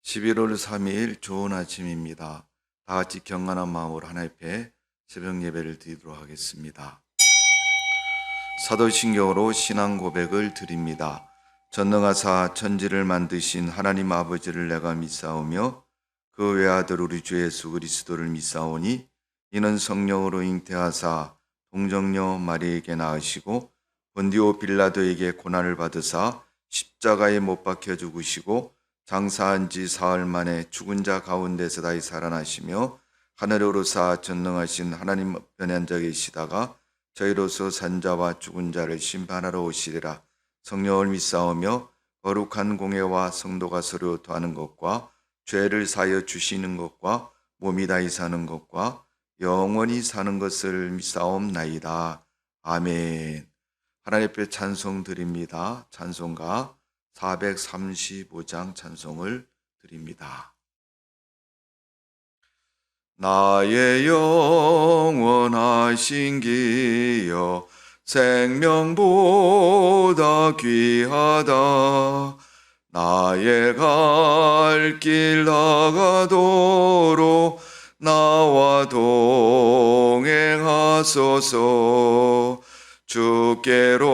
11월 3일 좋은 아침입니다. 다 같이 경건한 마음으로 하나님 앞에 새벽 예배를 드리도록 하겠습니다. 사도신경으로 신앙 고백을 드립니다. 전능하사 천지를 만드신 하나님 아버지를 내가 믿사오며 그 외아들 우리 주 예수 그리스도를 믿사오니 이는 성령으로 잉태하사 동정녀 마리에게 낳으시고 본디오 빌라도에게 고난을 받으사 십자가에 못 박혀 죽으시고 장사한 지 사흘 만에 죽은 자 가운데서 다시 살아나시며 하늘에 오르사 전능하신 하나님 편에 앉아 계시다가 저희로서 산자와 죽은 자를 심판하러 오시리라. 성령을 믿사오며 거룩한 공예와 성도가 서로 더하는 것과 죄를 사하여 주시는 것과 몸이 다시 사는 것과 영원히 사는 것을 믿사옵나이다. 아멘. 하나님 앞에 찬송 드립니다. 찬송가 435장 찬송을 드립니다. 나의 영원하신 기여 생명보다 귀하다. 나의 갈 길 나가도록 나와 동행하소서. 주께로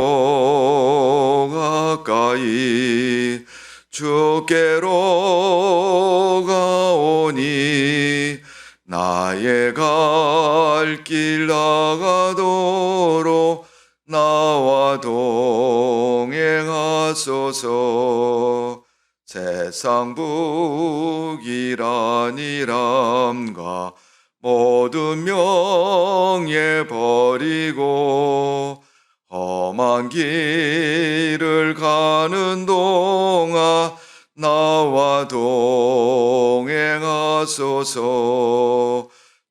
가까이 주께로 가오니 나의 갈 길 나가도록 나와 동행하소서. 세상 북이란이람과 모든 명예 버리고 험한 길을 가는 동안 나와 동행하소서.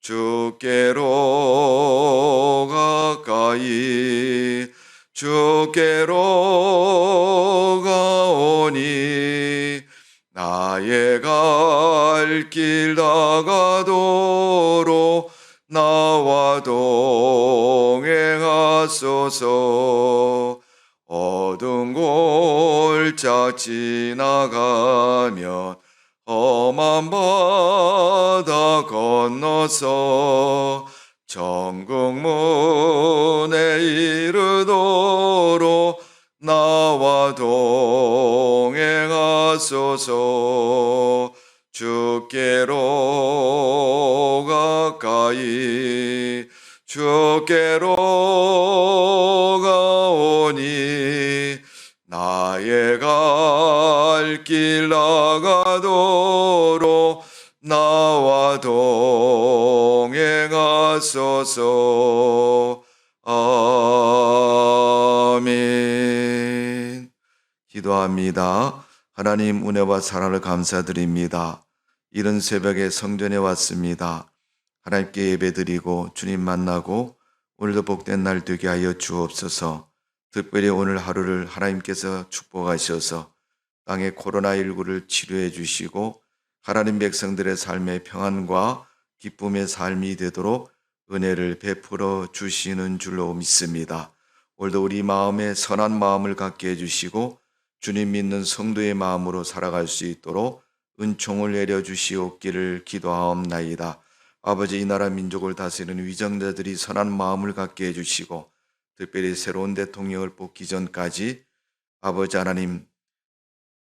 주께로 가까이 주께로 가오니 나의 갈 길 나가도록 나와 동행하소서. 어두운 골짜 지나가면 험한 바다 건너서 천국문에 이르도록 나와 동행하소서. 주께로 가까이 주께로 가오니 나의 갈 길 나가도록 나와 동행하소서. 아멘. 기도합니다. 하나님 은혜와 사랑을 감사드립니다. 이른 새벽에 성전에 왔습니다. 하나님께 예배드리고 주님 만나고 오늘도 복된 날 되게 하여 주옵소서. 특별히 오늘 하루를 하나님께서 축복하셔서 땅의 코로나19를 치료해 주시고 하나님 백성들의 삶의 평안과 기쁨의 삶이 되도록 은혜를 베풀어 주시는 줄로 믿습니다. 오늘도 우리 마음에 선한 마음을 갖게 해주시고 주님 믿는 성도의 마음으로 살아갈 수 있도록 은총을 내려주시옵기를 기도하옵나이다. 아버지, 이 나라 민족을 다스리는 위정자들이 선한 마음을 갖게 해주시고 특별히 새로운 대통령을 뽑기 전까지 아버지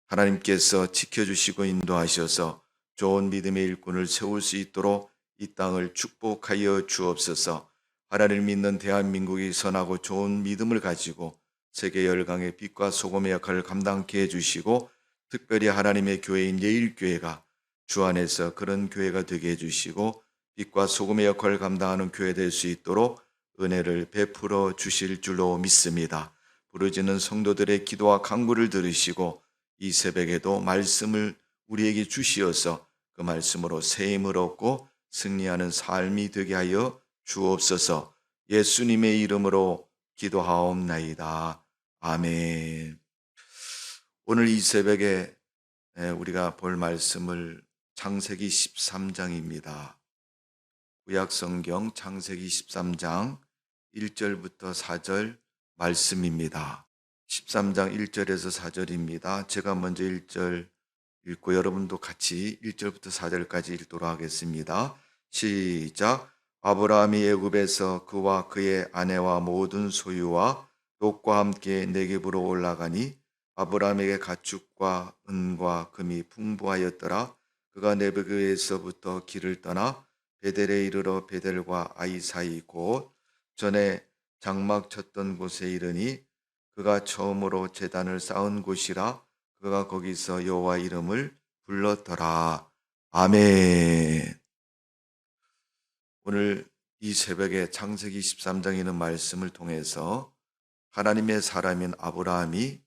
하나님께서 지켜주시고 인도하셔서 좋은 믿음의 일꾼을 세울 수 있도록 이 땅을 축복하여 주옵소서. 하나님을 믿는 대한민국이 선하고 좋은 믿음을 가지고 세계 열강의 빛과 소금의 역할을 감당케 해주시고 특별히 하나님의 교회인 예일교회가 주 안에서 그런 교회가 되게 해주시고 빛과 소금의 역할을 감당하는 교회 될 수 있도록 은혜를 베풀어 주실 줄로 믿습니다. 부르짖는 성도들의 기도와 간구를 들으시고 이 새벽에도 말씀을 우리에게 주시어서 그 말씀으로 새 힘을 얻고 승리하는 삶이 되게 하여 주옵소서. 예수님의 이름으로 기도하옵나이다. 아멘. 오늘 이 새벽에 우리가 볼 말씀을 창세기 13장입니다. 구약성경 창세기 13장 1절부터 4절 말씀입니다. 13장 1절에서 4절입니다. 제가 먼저 1절 읽고 여러분도 같이 1절부터 4절까지 읽도록 하겠습니다. 시작. 아브라함이 애굽에서 그와 그의 아내와 모든 소유와 롯과 함께 네겝으로 올라가니 아브라함에게 가축과 은과 금이 풍부하였더라. 그가 네겝에서부터 길을 떠나 베델에 이르러 베델과 아이 사이 곧 전에 장막 쳤던 곳에 이르니 그가 처음으로 제단을 쌓은 곳이라. 그가 거기서 여호와 이름을 불렀더라. 아멘. 오늘 이 새벽에 창세기 13장에 있는 말씀을 통해서 하나님의 사람인 아브라함이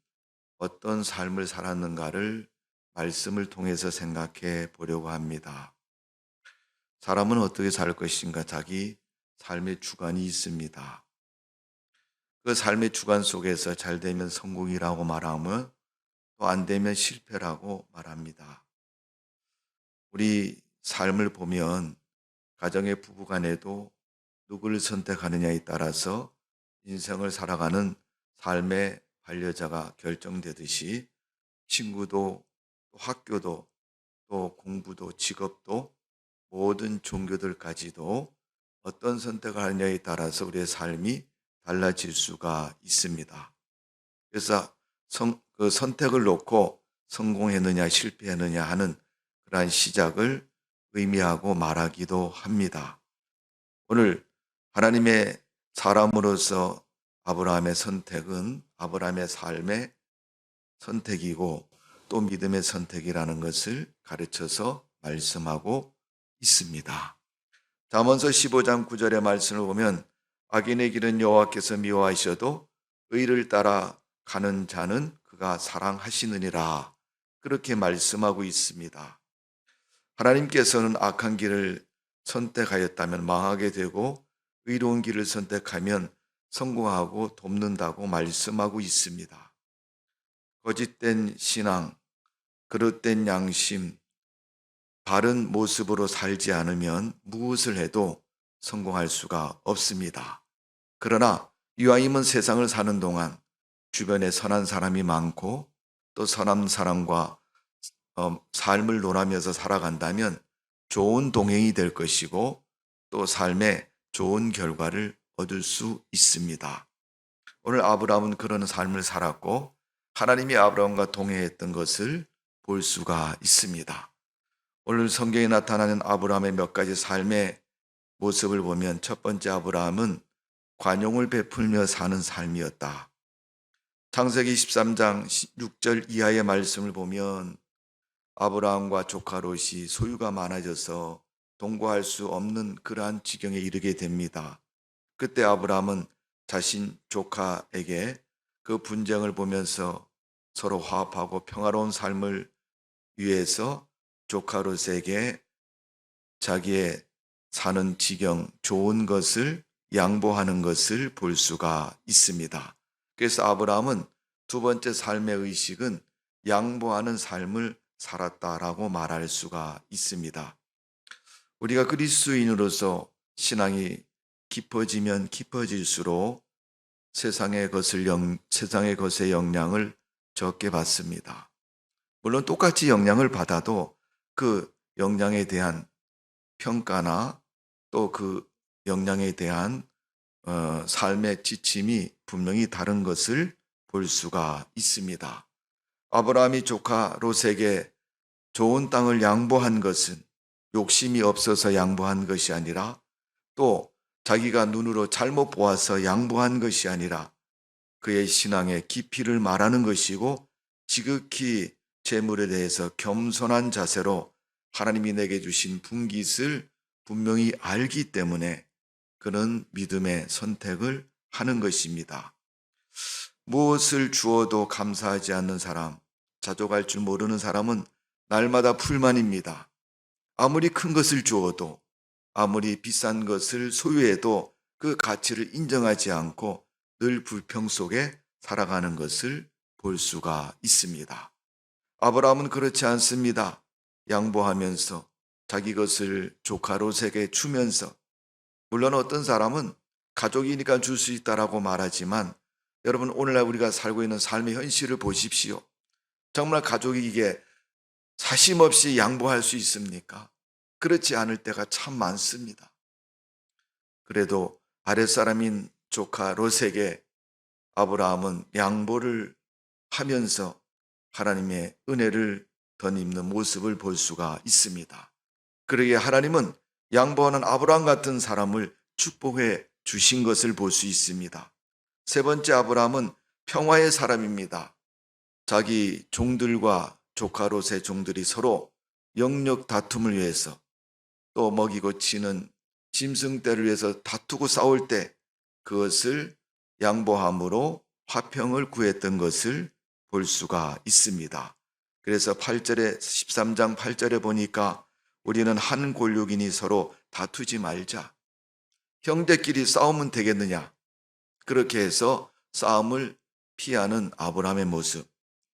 어떤 삶을 살았는가를 말씀을 통해서 생각해 보려고 합니다. 사람은 어떻게 살 것인가? 자기 삶의 주관이 있습니다. 그 삶의 주관 속에서 잘 되면 성공이라고 말하면 또 안 되면 실패라고 말합니다. 우리 삶을 보면 가정의 부부간에도 누구를 선택하느냐에 따라서 인생을 살아가는 삶의 반려자가 결정되듯이 친구도 학교도 또 공부도 직업도 모든 종교들까지도 어떤 선택을 하느냐에 따라서 우리의 삶이 달라질 수가 있습니다. 그래서 그 선택을 놓고 성공했느냐 실패했느냐 하는 그러한 시작을 의미하고 말하기도 합니다. 오늘 하나님의 사람으로서 아브라함의 선택은 아브라함의 삶의 선택이고 또 믿음의 선택이라는 것을 가르쳐서 말씀하고 있습니다. 잠언서 15장 9절의 말씀을 보면 악인의 길은 여호와께서 미워하셔도 의를 따라 가는 자는 그가 사랑하시느니라. 그렇게 말씀하고 있습니다. 하나님께서는 악한 길을 선택하였다면 망하게 되고 의로운 길을 선택하면 성공하고 돕는다고 말씀하고 있습니다. 거짓된 신앙, 그릇된 양심, 바른 모습으로 살지 않으면 무엇을 해도 성공할 수가 없습니다. 그러나 이왕이면 세상을 사는 동안 주변에 선한 사람이 많고 또 선한 사람과 삶을 논하면서 살아간다면 좋은 동행이 될 것이고 또 삶에 좋은 결과를 얻을 수 있습니다. 오늘 아브라함은 그런 삶을 살았고 하나님이 아브라함과 동행했던 것을 볼 수가 있습니다. 오늘 성경에 나타나는 아브라함의 몇 가지 삶의 모습을 보면 첫 번째, 아브라함은 관용을 베풀며 사는 삶이었다. 창세기 13장 6절 이하의 말씀을 보면 아브라함과 조카 롯이 소유가 많아져서 동거할 수 없는 그러한 지경에 이르게 됩니다. 그때 아브라함은 자신 조카에게 그 분쟁을 보면서 서로 화합하고 평화로운 삶을 위해서 조카 롯에게 자기의 사는 지경, 좋은 것을 양보하는 것을 볼 수가 있습니다. 그래서 아브라함은 두 번째 삶의 의식은 양보하는 삶을 살았다라고 말할 수가 있습니다. 우리가 그리스도인으로서 신앙이 깊어지면 깊어질수록 세상의 것의 영향을 적게 받습니다. 물론 똑같이 영향을 받아도 그 영향에 대한 평가나 또 그 영향에 대한 삶의 지침이 분명히 다른 것을 볼 수가 있습니다. 아브라함이 조카 롯에게 좋은 땅을 양보한 것은 욕심이 없어서 양보한 것이 아니라 또 자기가 눈으로 잘못 보아서 양보한 것이 아니라 그의 신앙의 깊이를 말하는 것이고 지극히 재물에 대해서 겸손한 자세로 하나님이 내게 주신 분깃을 분명히 알기 때문에 그는 믿음의 선택을 하는 것입니다. 무엇을 주어도 감사하지 않는 사람, 자족할 줄 모르는 사람은 날마다 불만입니다. 아무리 큰 것을 주어도 아무리 비싼 것을 소유해도 그 가치를 인정하지 않고 늘 불평 속에 살아가는 것을 볼 수가 있습니다. 아브라함은 그렇지 않습니다. 양보하면서 자기 것을 조카 롯에게 주면서, 물론 어떤 사람은 가족이니까 줄 수 있다라고 말하지만 여러분, 오늘날 우리가 살고 있는 삶의 현실을 보십시오. 정말 가족이 이게 사심 없이 양보할 수 있습니까? 그렇지 않을 때가 참 많습니다. 그래도 아랫사람인 조카 롯에게 아브라함은 양보를 하면서 하나님의 은혜를 덧입는 모습을 볼 수가 있습니다. 그러기에 하나님은 양보하는 아브라함 같은 사람을 축복해 주신 것을 볼 수 있습니다. 세 번째, 아브라함은 평화의 사람입니다. 자기 종들과 조카 롯의 종들이 서로 영역 다툼을 위해서 또 먹이고 치는 짐승떼를 위해서 다투고 싸울 때 그것을 양보함으로 화평을 구했던 것을 볼 수가 있습니다. 그래서 8절에 13장 8절에 보니까 우리는 한 골육이니 서로 다투지 말자. 형제끼리 싸우면 되겠느냐? 그렇게 해서 싸움을 피하는 아브라함의 모습.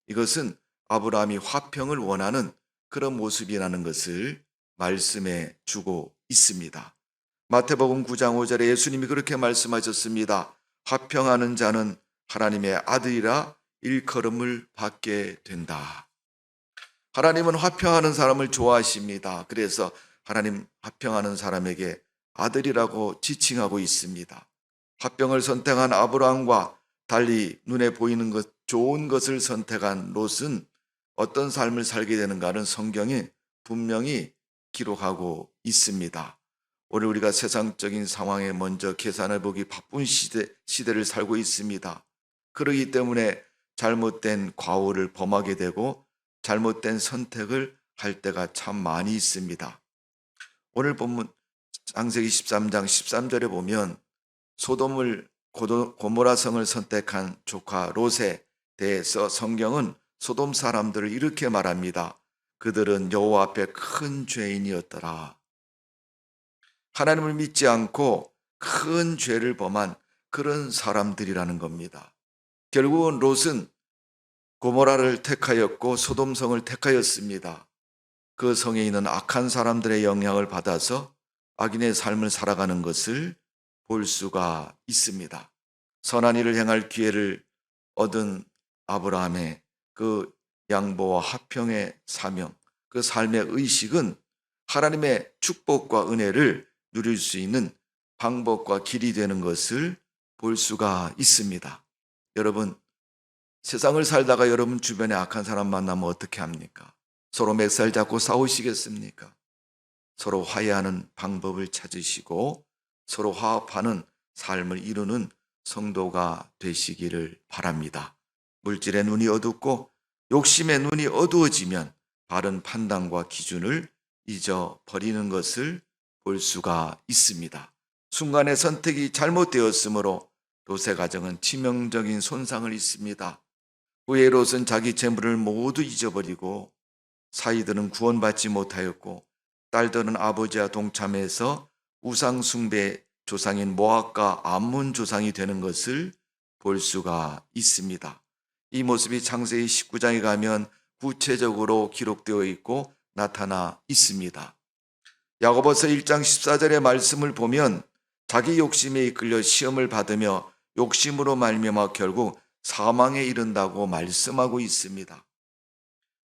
이것은 아브라함이 화평을 원하는 그런 모습이라는 것을 말씀해 주고 있습니다. 마태복음 9장 5절에 예수님이 그렇게 말씀하셨습니다. 화평하는 자는 하나님의 아들이라 일컬음을 받게 된다. 하나님은 화평하는 사람을 좋아하십니다. 그래서 하나님 화평하는 사람에게 아들이라고 지칭하고 있습니다. 화평을 선택한 아브라함과 달리 눈에 보이는 것, 좋은 것을 선택한 롯은 어떤 삶을 살게 되는가는 성경이 분명히 기록하고 있습니다. 오늘 우리가 세상적인 상황에 먼저 계산해 보기 바쁜 시대를 살고 있습니다. 그러기 때문에 잘못된 과오를 범하게 되고 잘못된 선택을 할 때가 참 많이 있습니다. 오늘 본문 창세기 13장 13절에 보면 소돔을 고모라 성을 선택한 조카 롯에 대해서 성경은 소돔 사람들을 이렇게 말합니다. 그들은 여호와 앞에 큰 죄인이었더라. 하나님을 믿지 않고 큰 죄를 범한 그런 사람들이라는 겁니다. 결국은 롯은 고모라를 택하였고 소돔성을 택하였습니다. 그 성에 있는 악한 사람들의 영향을 받아서 악인의 삶을 살아가는 것을 볼 수가 있습니다. 선한 일을 행할 기회를 얻은 아브라함의 그 양보와 화평의 사명, 그 삶의 의식은 하나님의 축복과 은혜를 누릴 수 있는 방법과 길이 되는 것을 볼 수가 있습니다. 여러분, 세상을 살다가 여러분 주변에 악한 사람 만나면 어떻게 합니까? 서로 멱살 잡고 싸우시겠습니까? 서로 화해하는 방법을 찾으시고 서로 화합하는 삶을 이루는 성도가 되시기를 바랍니다. 물질의 눈이 어둡고 욕심의 눈이 어두워지면 바른 판단과 기준을 잊어버리는 것을 볼 수가 있습니다. 순간의 선택이 잘못되었으므로 롯의 가정은 치명적인 손상을 입습니다. 후에 롯은 자기 재물을 모두 잊어버리고 사이들은 구원받지 못하였고 딸들은 아버지와 동참해서 우상 숭배 조상인 모압과 암몬 조상이 되는 것을 볼 수가 있습니다. 이 모습이 창세기 19장에 가면 구체적으로 기록되어 있고 나타나 있습니다. 야고보서 1장 14절의 말씀을 보면 자기 욕심에 이끌려 시험을 받으며 욕심으로 말미암아 결국 사망에 이른다고 말씀하고 있습니다.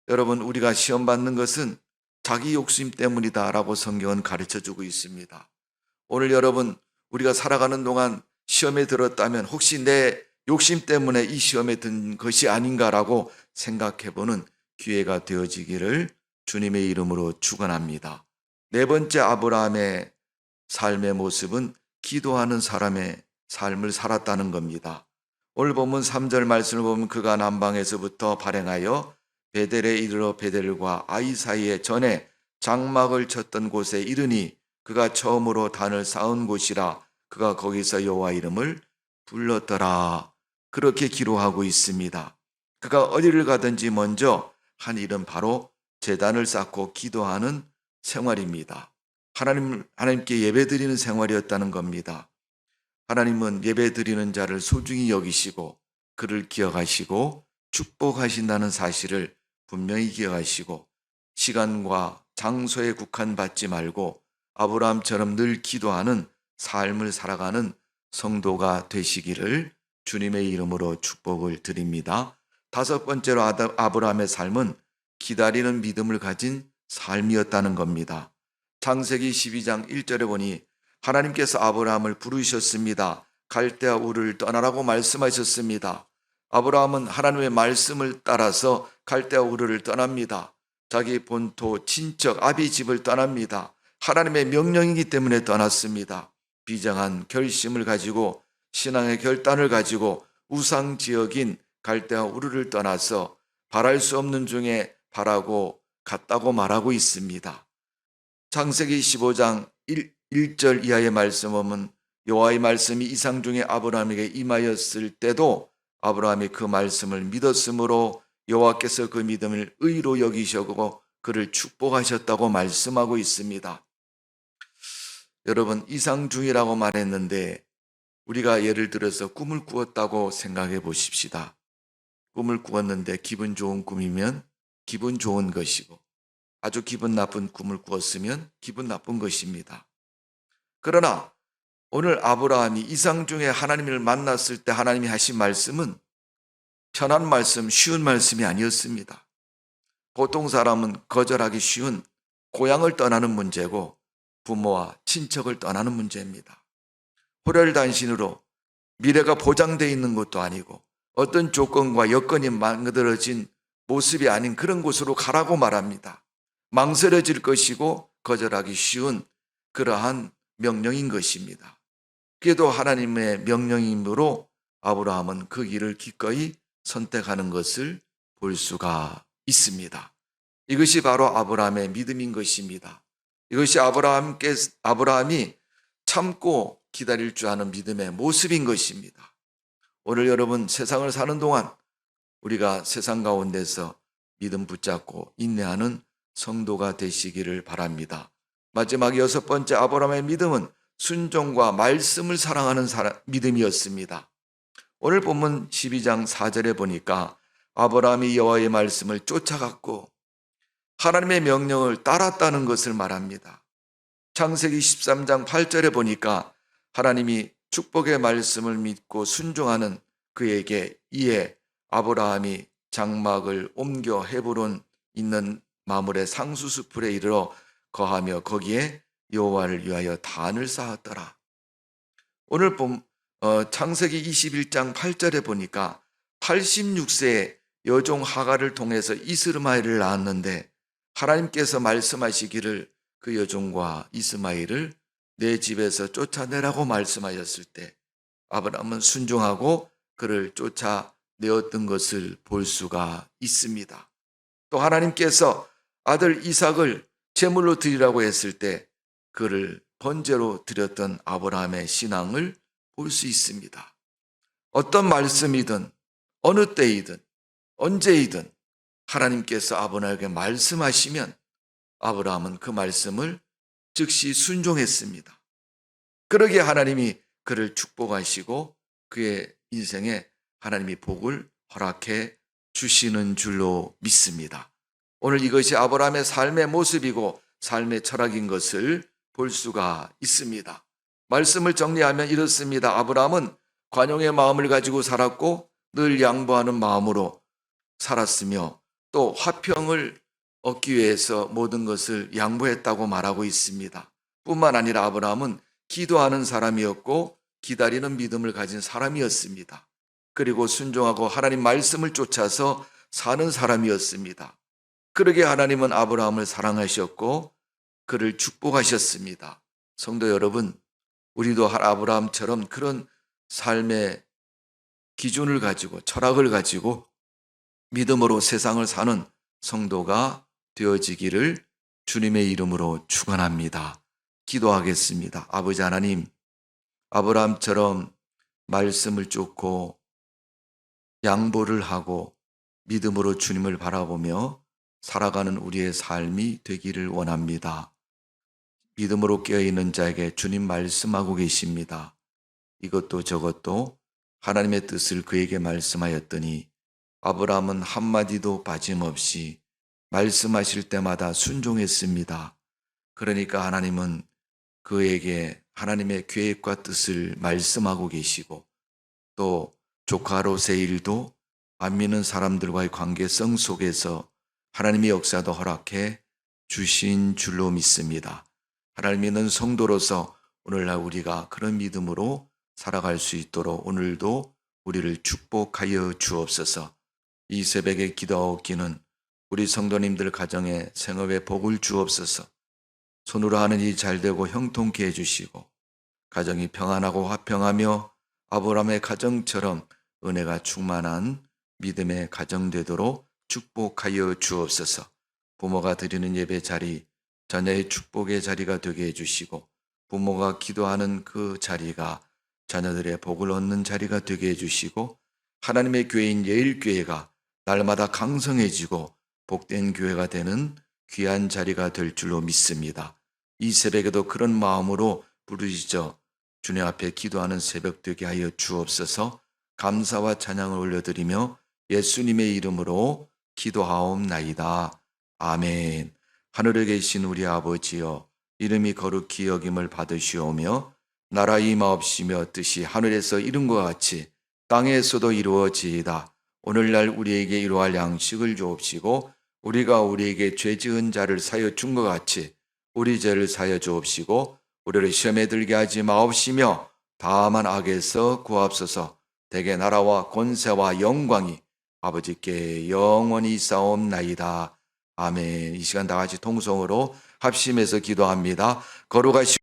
여러분, 우리가 시험 받는 것은 자기 욕심 때문이다라고 성경은 가르쳐주고 있습니다. 오늘 여러분, 우리가 살아가는 동안 시험에 들었다면 혹시 내 욕심 때문에 이 시험에 든 것이 아닌가라고 생각해보는 기회가 되어지기를 주님의 이름으로 축원합니다. 네 번째, 아브라함의 삶의 모습은 기도하는 사람의 삶을 살았다는 겁니다. 오늘 본문 3절 말씀을 보면 그가 남방에서부터 발행하여 베델에 이르러 베델과 아이 사이에 전에 장막을 쳤던 곳에 이르니 그가 처음으로 단을 쌓은 곳이라 그가 거기서 여호와 이름을 불렀더라. 그렇게 기록하고 있습니다. 그가 어디를 가든지 먼저 한 일은 바로 제단을 쌓고 기도하는 생활입니다. 하나님께 예배드리는 생활이었다는 겁니다. 하나님은 예배드리는 자를 소중히 여기시고 그를 기억하시고 축복하신다는 사실을 분명히 기억하시고 시간과 장소에 국한받지 말고 아브라함처럼 늘 기도하는 삶을 살아가는 성도가 되시기를 주님의 이름으로 축복을 드립니다. 다섯 번째로 아브라함의 삶은 기다리는 믿음을 가진 삶이었다는 겁니다. 창세기 12장 1절에 보니 하나님께서 아브라함을 부르셨습니다. 갈대아 우르를 떠나라고 말씀하셨습니다. 아브라함은 하나님의 말씀을 따라서 갈대아 우르를 떠납니다. 자기 본토 친척 아비 집을 떠납니다. 하나님의 명령이기 때문에 떠났습니다. 비장한 결심을 가지고 신앙의 결단을 가지고 우상 지역인 갈대아 우르를 떠나서 바랄 수 없는 중에 바라고 갔다고 말하고 있습니다. 창세기 15장 1절 이하의 말씀은 여호와의 말씀이 이상 중에 아브라함에게 임하였을 때도 아브라함이 그 말씀을 믿었으므로 여호와께서 그 믿음을 의로 여기시고 그를 축복하셨다고 말씀하고 있습니다. 여러분, 이상 중이라고 말했는데 우리가 예를 들어서 꿈을 꾸었다고 생각해 보십시다. 꿈을 꾸었는데 기분 좋은 꿈이면 기분 좋은 것이고 아주 기분 나쁜 꿈을 꾸었으면 기분 나쁜 것입니다. 그러나 오늘 아브라함이 이상 중에 하나님을 만났을 때 하나님이 하신 말씀은 편한 말씀, 쉬운 말씀이 아니었습니다. 보통 사람은 거절하기 쉬운 고향을 떠나는 문제고 부모와 친척을 떠나는 문제입니다. 호렬단신으로 미래가 보장되어 있는 것도 아니고 어떤 조건과 여건이 만들어진 모습이 아닌 그런 곳으로 가라고 말합니다. 망설여질 것이고 거절하기 쉬운 그러한 명령인 것입니다. 그래도 하나님의 명령이므로 아브라함은 그 길을 기꺼이 선택하는 것을 볼 수가 있습니다. 이것이 바로 아브라함의 믿음인 것입니다. 이것이 아브라함이 참고 기다릴 줄 아는 믿음의 모습인 것입니다. 오늘 여러분 세상을 사는 동안 우리가 세상 가운데서 믿음 붙잡고 인내하는 성도가 되시기를 바랍니다. 마지막 6번째 아브라함의 믿음은 순종과 말씀을 사랑하는 믿음이었습니다. 오늘 본문 12장 4절에 보니까 아브라함이 여호와의 말씀을 쫓아갔고 하나님의 명령을 따랐다는 것을 말합니다. 창세기 13장 8절에 보니까 하나님이 축복의 말씀을 믿고 순종하는 그에게 이에 아브라함이 장막을 옮겨 헤브론 있는 마물의 상수수풀에 이르러 거하며 거기에 여호와를 위하여 단을 쌓았더라. 오늘 창세기 21장 8절에 보니까 86세의 여종 하갈을 통해서 이스마엘을 낳았는데 하나님께서 말씀하시기를 그 여종과 이스마엘을 내 집에서 쫓아내라고 말씀하셨을 때 아브라함은 순종하고 그를 쫓아내었던 것을 볼 수가 있습니다. 또 하나님께서 아들 이삭을 제물로 드리라고 했을 때 그를 번제로 드렸던 아브라함의 신앙을 볼 수 있습니다. 어떤 말씀이든 어느 때이든 언제이든 하나님께서 아브라함에게 말씀하시면 아브라함은 그 말씀을 즉시 순종했습니다. 그러기에 하나님이 그를 축복하시고 그의 인생에 하나님이 복을 허락해 주시는 줄로 믿습니다. 오늘 이것이 아브라함의 삶의 모습이고 삶의 철학인 것을 볼 수가 있습니다. 말씀을 정리하면 이렇습니다. 아브라함은 관용의 마음을 가지고 살았고 늘 양보하는 마음으로 살았으며 또 화평을 얻기 위해서 모든 것을 양보했다고 말하고 있습니다. 뿐만 아니라 아브라함은 기도하는 사람이었고 기다리는 믿음을 가진 사람이었습니다. 그리고 순종하고 하나님 말씀을 쫓아서 사는 사람이었습니다. 그러기에 하나님은 아브라함을 사랑하셨고 그를 축복하셨습니다. 성도 여러분, 우리도 아브라함처럼 그런 삶의 기준을 가지고 철학을 가지고 믿음으로 세상을 사는 성도가 되어지기를 주님의 이름으로 축원합니다. 기도하겠습니다. 아버지 하나님, 아브라함처럼 말씀을 쫓고 양보를 하고 믿음으로 주님을 바라보며 살아가는 우리의 삶이 되기를 원합니다. 믿음으로 깨어있는 자에게 주님 말씀하고 계십니다. 이것도 저것도 하나님의 뜻을 그에게 말씀하였더니 아브라함은 한마디도 빠짐없이 말씀하실 때마다 순종했습니다. 그러니까 하나님은 그에게 하나님의 계획과 뜻을 말씀하고 계시고 또 조카 롯의 일도 안 믿는 사람들과의 관계성 속에서 하나님의 역사도 허락해 주신 줄로 믿습니다. 하나님 믿는 성도로서 오늘날 우리가 그런 믿음으로 살아갈 수 있도록 오늘도 우리를 축복하여 주옵소서. 이 새벽에 기도하옵기는 우리 성도님들 가정에 생업에 복을 주옵소서. 손으로 하는 일이 잘되고 형통케 해주시고 가정이 평안하고 화평하며 아브라함의 가정처럼 은혜가 충만한 믿음의 가정 되도록 축복하여 주옵소서. 부모가 드리는 예배 자리, 자녀의 축복의 자리가 되게 해주시고 부모가 기도하는 그 자리가 자녀들의 복을 얻는 자리가 되게 해주시고 하나님의 교회인 예일교회가 날마다 강성해지고 복된 교회가 되는 귀한 자리가 될 줄로 믿습니다. 이 새벽에도 그런 마음으로 부르짖어 주님 앞에 기도하는 새벽 되게 하여 주옵소서. 감사와 찬양을 올려드리며 예수님의 이름으로 기도하옵나이다. 아멘. 하늘에 계신 우리 아버지여, 이름이 거룩히 여김을 받으시오며 나라 임하옵시며 뜻이 하늘에서 이룬 것 같이 땅에서도 이루어지이다. 오늘날 우리에게 이러할 양식을 주옵시고 우리가 우리에게 죄 지은 자를 사여 준 것 같이 우리 죄를 사여 주옵시고 우리를 시험에 들게 하지 마옵시며 다만 악에서 구하옵소서. 대개 나라와 권세와 영광이 아버지께 영원히 있사옵나이다. 아멘. 이 시간 다 같이 통성으로 합심해서 기도합니다. 거룩하시